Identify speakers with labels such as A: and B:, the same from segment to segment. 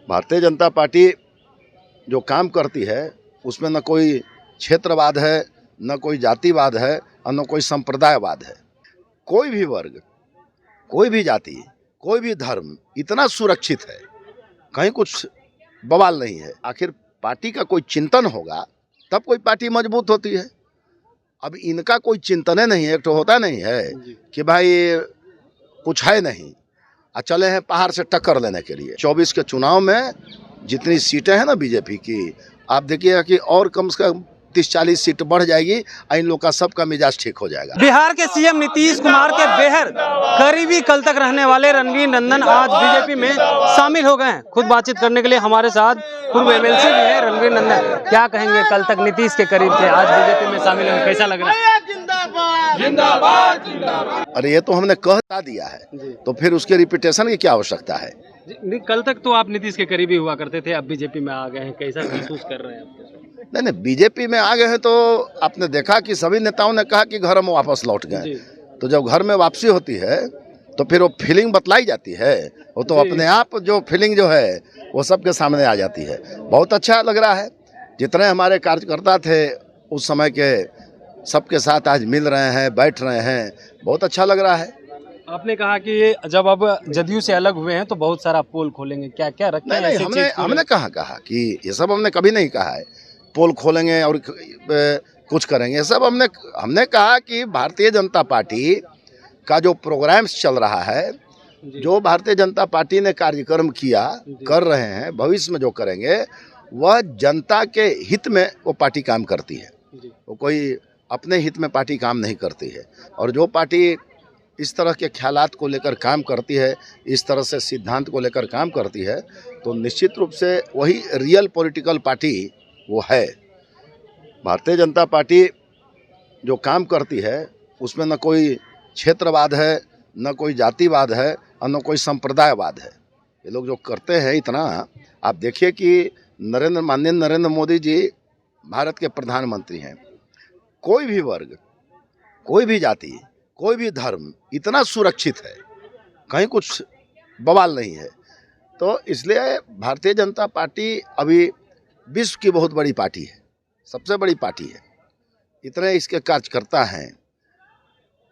A: Bharatiya Janata party जो काम करती है उसमें न कोई क्षेत्रवाद है, न कोई जातिवाद है और न कोई संप्रदायवाद है। कोई भी वर्ग, कोई भी जाति, कोई भी धर्म इतना सुरक्षित है, कहीं कुछ बवाल नहीं है। आखिर पार्टी का कोई चिंतन होगा तब कोई पार्टी मजबूत होती है। अब इनका कोई चिंतन नहीं है, एक तो होता नहीं है कि भाई कुछ है नहीं, चले हैं पहाड़ से टक्कर लेने के लिए। 24 के चुनाव में जितनी सीटें हैं ना बीजेपी की, आप देखिएगा कि और कम से कम 30-40 सीट बढ़ जाएगी और इन लोग का सबका मिजाज ठीक हो जाएगा।
B: बिहार के सीएम नीतीश कुमार के बेहद करीबी कल तक रहने वाले रणवीर नंदन आज बीजेपी में शामिल हो गए हैं। खुद बातचीत करने के लिए हमारे साथ पूर्व एमएलसी भी है रणवीर नंदन। क्या कहेंगे, कल तक नीतीश के करीब थे, आज बीजेपी में शामिल हुए, कैसा लग रहा है?
C: जिंदाबाद जिंदाबाद।
A: अरे ये तो हमने कहता दिया है, तो फिर उसके रिपीटेशन की क्या आवश्यकता है?
B: कल तक तो आप नीतीश के करीबी हुआ करते थे, अब बीजेपी में आ गए हैं, कैसा महसूस कर रहे हैं?
A: नहीं, बीजेपी में आ गए हैं तो आपने देखा कि सभी नेताओं ने कहा कि घर में वापस लौट गए। तो जब घर में वापसी होती है तो फिर वो फीलिंग बतलाई जाती है, वो तो अपने आप जो फीलिंग जो है वो सबके सामने आ जाती है। बहुत अच्छा लग रहा है, जितने हमारे कार्यकर्ता थे उस समय के सबके साथ आज मिल रहे हैं, बैठ रहे हैं, बहुत अच्छा लग रहा है।
B: आपने कहा कि जब अब जदयू से अलग हुए हैं तो बहुत सारा पोल खोलेंगे, क्या क्या रखते हैं?
A: नहीं, हमने कहा कि ये सब हमने कभी नहीं कहा है पोल खोलेंगे और कुछ करेंगे। ये सब हमने कहा कि भारतीय जनता पार्टी का जो प्रोग्राम्स चल रहा है, जो भारतीय जनता पार्टी ने कार्यक्रम किया, कर रहे हैं, भविष्य में जो करेंगे, वह जनता के हित में वो पार्टी काम करती है। वो कोई अपने हित में पार्टी काम नहीं करती है। और जो पार्टी इस तरह के ख्यालात को लेकर काम करती है, इस तरह से सिद्धांत को लेकर काम करती है, तो निश्चित रूप से वही रियल पॉलिटिकल पार्टी वो है। भारतीय जनता पार्टी जो काम करती है उसमें न कोई क्षेत्रवाद है, न कोई जातिवाद है और न कोई संप्रदायवाद है। ये लोग जो करते हैं इतना, आप देखिए कि माननीय नरेंद्र मोदी जी भारत के प्रधानमंत्री हैं। कोई भी वर्ग, कोई भी जाति, कोई भी धर्म इतना सुरक्षित है, कहीं कुछ बवाल नहीं है। तो इसलिए भारतीय जनता पार्टी अभी विश्व की बहुत बड़ी पार्टी है, सबसे बड़ी पार्टी है। इतने इसके कार्यकर्ता हैं,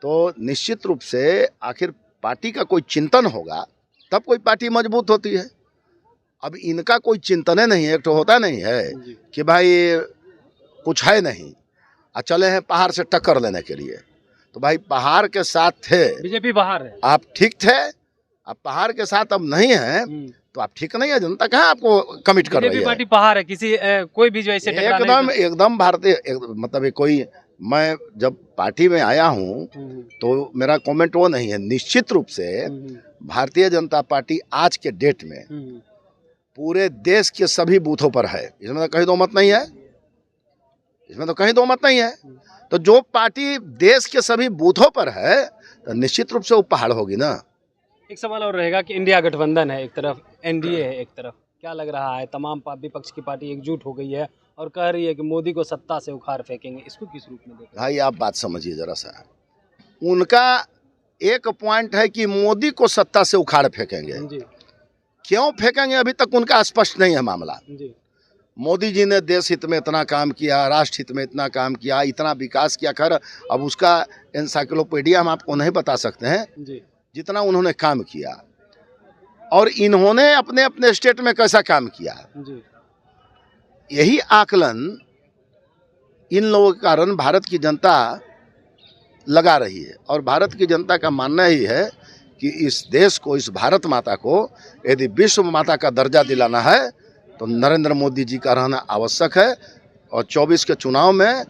A: तो निश्चित रूप से आखिर पार्टी का कोई चिंतन होगा तब कोई पार्टी मजबूत होती है। अब इनका कोई चिंतन नहीं है, एक तो होता नहीं है कि भाई कुछ है नहीं, चले हैं पहाड़ से टक्कर लेने के लिए। तो भाई पहाड़ के साथ थे,
B: बीजेपी बाहर है, आप
A: ठीक थे, अब पहाड़ के साथ अब नहीं है तो आप ठीक नहीं है। जनता कहाँ आपको कमिट कर रही है?
B: पार्टी पहाड़ है, किसी कोई भी जो ऐसे
A: एकदम भारतीय मतलब कोई, मैं जब पार्टी में आया हूँ तो मेरा कमेंट वो नहीं है। निश्चित रूप से भारतीय जनता पार्टी आज के डेट में पूरे देश के सभी बूथों पर है, इसमें तो कहीं दो मत नहीं है, इसमें तो कहीं दो मत नहीं है। तो जो पार्टी देश के सभी बूथों पर है तो निश्चित रूप से वो पहाड़ होगी ना।
B: एक सवाल और रहेगा कि इंडिया गठबंधन है एक तरफ, एनडीए है एक तरफ, क्या लग रहा है तमाम विपक्ष की पार्टी एकजुट हो गई है और कह रही है कि मोदी को सत्ता से उखाड़ फेंकेंगे, इसको किस रूप में देखते हैं?
A: भाई आप बात समझिए जरा सा, उनका एक पॉइंट है कि मोदी को सत्ता से उखाड़ फेंकेंगे। क्यों फेंकेंगे अभी तक उनका स्पष्ट नहीं है मामला। मोदी जी ने देश हित में इतना काम किया, राष्ट्र हित में इतना काम किया, इतना विकास किया। खैर अब उसका एनसाइक्लोपीडिया हम आपको नहीं बता सकते हैं जितना उन्होंने काम किया, और इन्होंने अपने अपने स्टेट में कैसा काम किया, यही आकलन इन लोगों के कारण भारत की जनता लगा रही है। और भारत की जनता का मानना ही है कि इस देश को, इस भारत माता को यदि विश्व माता का दर्जा दिलाना है तो नरेंद्र मोदी जी का रहना आवश्यक है। और 24 के चुनाव में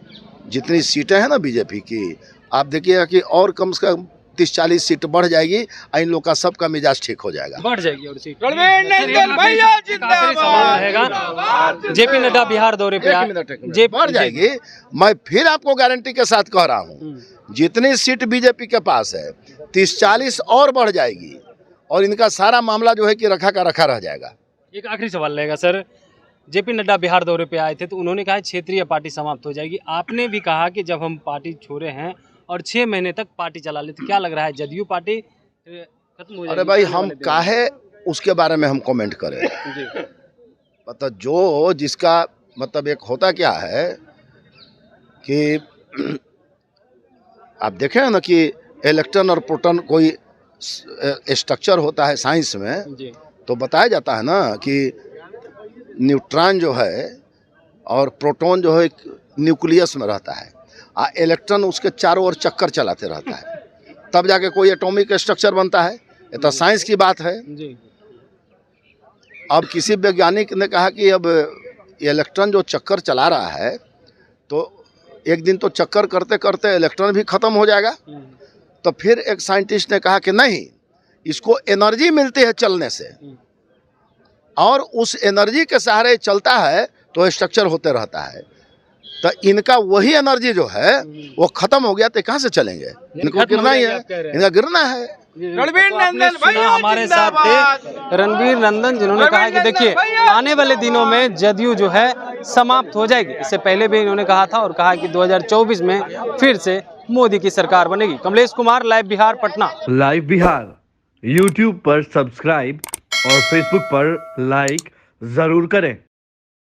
A: जितनी सीटें हैं ना बीजेपी की, आप देखिएगा कि और कम से कम 30-40 सीट बढ़ जाएगी और इन लोग का सबका मिजाज ठीक हो जाएगा,
B: बढ़ जाएगी। और सीट
C: जिंदाबाद।
B: जेपी नड्डा बिहार दौरे पे
A: बढ़ जाएगी। मैं फिर आपको गारंटी के साथ कह रहा हूँ, जितनी सीट बीजेपी के पास है 30-40 और बढ़ जाएगी और इनका सारा मामला जो है कि रखा का रखा रह जाएगा।
B: एक आखिरी सवाल रहेगा सर, जेपी नड्डा बिहार दौरे पे आए थे तो उन्होंने कहा क्षेत्रीय पार्टी समाप्त हो जाएगी, आपने भी कहा कि जब हम पार्टी छोड़े हैं और 6 महीने तक पार्टी चला ले, तो क्या लग रहा है जदयू पार्टी खत्म हो जाएगी?
A: अरे भाई हम काहे उसके बारे में हम कमेंट करें। मतलब जो जिसका मतलब एक होता क्या है कि आप देखें ना कि इलेक्ट्रॉन और प्रोटॉन कोई स्ट्रक्चर होता है साइंस में,
B: जी
A: तो बताया जाता है ना कि न्यूट्रॉन जो है और प्रोटॉन जो है एक न्यूक्लियस में रहता है, इलेक्ट्रॉन उसके चारों ओर चक्कर चलाते रहता है, तब जाके कोई एटॉमिक स्ट्रक्चर बनता है। ये तो साइंस की बात है।
B: जी
A: अब किसी वैज्ञानिक ने कहा कि अब इलेक्ट्रॉन जो चक्कर चला रहा है तो एक दिन तो चक्कर करते करते इलेक्ट्रॉन भी खत्म हो जाएगा। तो फिर एक साइंटिस्ट ने कहा कि नहीं, इसको एनर्जी मिलती है चलने से, और उस एनर्जी के सहारे चलता है तो स्ट्रक्चर होते रहता है। तो इनका वही एनर्जी जो है वो खत्म हो गया तो कहाँ से चलेंगे? इनको
B: खत्म हो
A: गिरना ही
B: जाएगी,
A: है,
B: आप कह रहे हैं।
A: इनका गिरना है।
C: रणवीर
B: तो आपने
C: नंदन
B: सुना
C: भैया
B: हमारे साथ थे रणवीर नंदन, जिन्होंने कहा है कि देखिए आने वाले दिनों में जदयू जो है समाप्त हो जाएगी। इससे पहले भी इन्होंने कहा था और कहा कि 2024 में फिर से मोदी की सरकार बनेगी। Kamlesh Kumar, live Bihar, Patna.
D: Live Bihar YouTube पर सब्सक्राइब और फेसबुक पर लाइक जरूर करें।